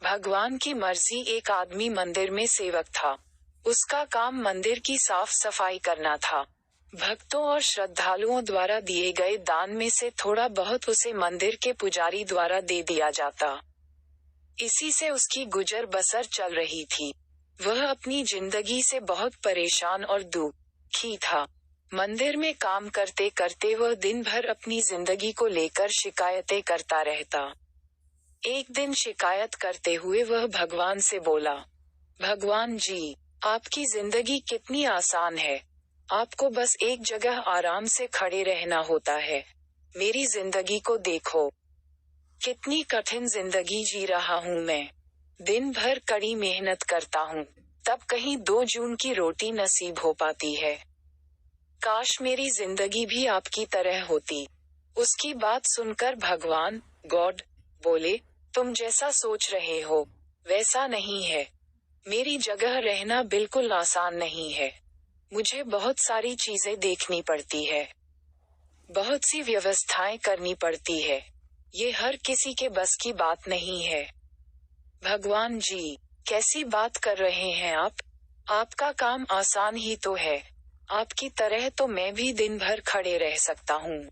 भगवान की मर्जी। एक आदमी मंदिर में सेवक था। उसका काम मंदिर की साफ सफाई करना था। भक्तों और श्रद्धालुओं द्वारा दिए गए दान में से थोड़ा बहुत उसे मंदिर के पुजारी द्वारा दे दिया जाता। इसी से उसकी गुजर बसर चल रही थी। वह अपनी जिंदगी से बहुत परेशान और दुखी था। मंदिर में काम करते करते वह दिन भर अपनी जिंदगी को लेकर शिकायतें करता रहता। एक दिन शिकायत करते हुए वह भगवान से बोला, भगवान जी, आपकी जिंदगी कितनी आसान है। आपको बस एक जगह आराम से खड़े रहना होता है। मेरी जिंदगी को देखो, कितनी कठिन जिंदगी जी रहा हूँ मैं। दिन भर कड़ी मेहनत करता हूँ, तब कहीं 2 जून की रोटी नसीब हो पाती है। काश मेरी जिंदगी भी आपकी तरह होती। उसकी बात सुनकर भगवान गॉड बोले, तुम जैसा सोच रहे हो वैसा नहीं है। मेरी जगह रहना बिल्कुल आसान नहीं है। मुझे बहुत सारी चीजें देखनी पड़ती है, बहुत सी व्यवस्थाएं करनी पड़ती है। ये हर किसी के बस की बात नहीं है। भगवान जी, कैसी बात कर रहे हैं आप? आपका काम आसान ही तो है। आपकी तरह तो मैं भी दिन भर खड़े रह सकता हूँ।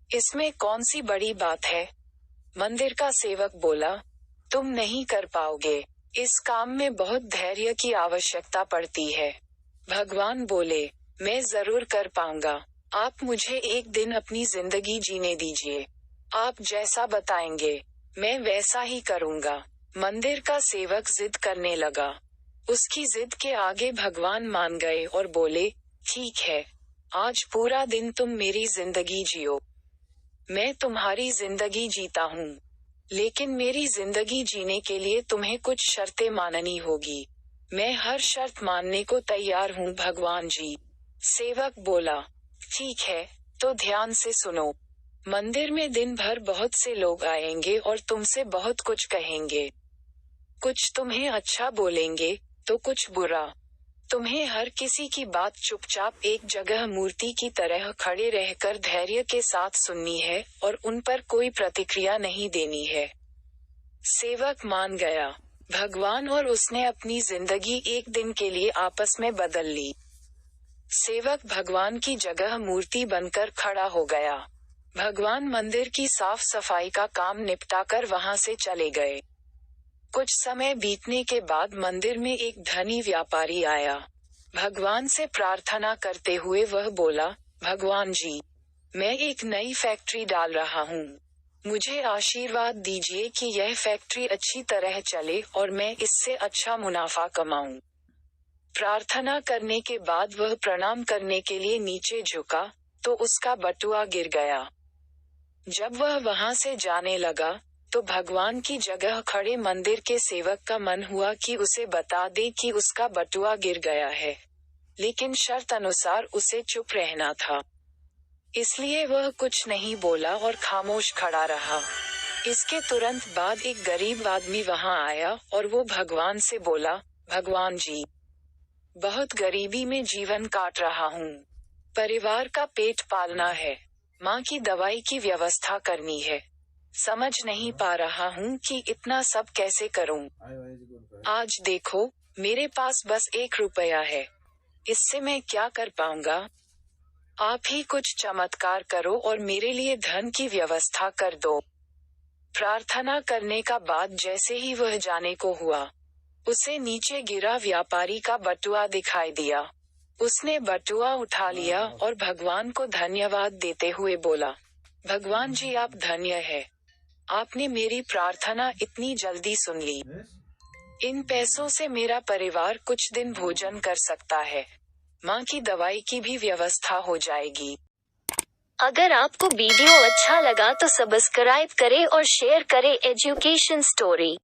इसमें कौन सी बड़ी बात है? मंदिर का सेवक बोला, तुम नहीं कर पाओगे। इस काम में बहुत धैर्य की आवश्यकता पड़ती है। भगवान बोले, मैं जरूर कर पाऊंगा। आप मुझे एक दिन अपनी जिंदगी जीने दीजिए। आप जैसा बताएंगे मैं वैसा ही करूंगा। मंदिर का सेवक जिद करने लगा। उसकी जिद के आगे भगवान मान गए और बोले, ठीक है, आज पूरा दिन तुम मेरी जिंदगी जियो। मैं तुम्हारी जिंदगी जीता हूँ, लेकिन मेरी जिंदगी जीने के लिए तुम्हें कुछ शर्तें माननी होगी। मैं हर शर्त मानने को तैयार हूँ भगवान जी। सेवक बोला, ठीक है, तो ध्यान से सुनो। मंदिर में दिन भर बहुत से लोग आएंगे और तुमसे बहुत कुछ कहेंगे। कुछ तुम्हें अच्छा बोलेंगे तो कुछ बुरा। तुम्हें हर किसी की बात चुपचाप एक जगह मूर्ति की तरह खड़े रहकर धैर्य के साथ सुननी है और उन पर कोई प्रतिक्रिया नहीं देनी है। सेवक मान गया। भगवान और उसने अपनी जिंदगी एक दिन के लिए आपस में बदल ली। सेवक भगवान की जगह मूर्ति बनकर खड़ा हो गया। भगवान मंदिर की साफ सफाई का काम निपटाकर वहां से चले गए। कुछ समय बीतने के बाद मंदिर में एक धनी व्यापारी आया। भगवान से प्रार्थना करते हुए वह बोला, भगवान जी, मैं एक नई फैक्ट्री डाल रहा हूँ। मुझे आशीर्वाद दीजिए कि यह फैक्ट्री अच्छी तरह चले और मैं इससे अच्छा मुनाफा कमाऊं। प्रार्थना करने के बाद वह प्रणाम करने के लिए नीचे झुका, तो उसका बटुआ गिर गया। जब वह वहां से जाने लगा, तो भगवान की जगह खड़े मंदिर के सेवक का मन हुआ कि उसे बता दे कि उसका बटुआ गिर गया है, लेकिन शर्त अनुसार उसे चुप रहना था। इसलिए वह कुछ नहीं बोला और खामोश खड़ा रहा। इसके तुरंत बाद एक गरीब आदमी वहां आया और वो भगवान से बोला, भगवान जी, बहुत गरीबी में जीवन काट रहा हूँ। परिवार का पेट पालना है, माँ की दवाई की व्यवस्था करनी है। समझ नहीं पा रहा हूँ कि इतना सब कैसे करूँ। आज देखो, मेरे पास बस 1 रुपया है। इससे मैं क्या कर पाऊंगा? आप ही कुछ चमत्कार करो और मेरे लिए धन की व्यवस्था कर दो। प्रार्थना करने का बाद जैसे ही वह जाने को हुआ, उसे नीचे गिरा व्यापारी का बटुआ दिखाई दिया। उसने बटुआ उठा लिया और भगवान को धन्यवाद देते हुए बोला, भगवान जी, आप धन्य है। आपने मेरी प्रार्थना इतनी जल्दी सुन ली। इन पैसों से मेरा परिवार कुछ दिन भोजन कर सकता है। माँ की दवाई की भी व्यवस्था हो जाएगी। अगर आपको वीडियो अच्छा लगा तो सब्सक्राइब करें और शेयर करें एजुकेशन स्टोरी।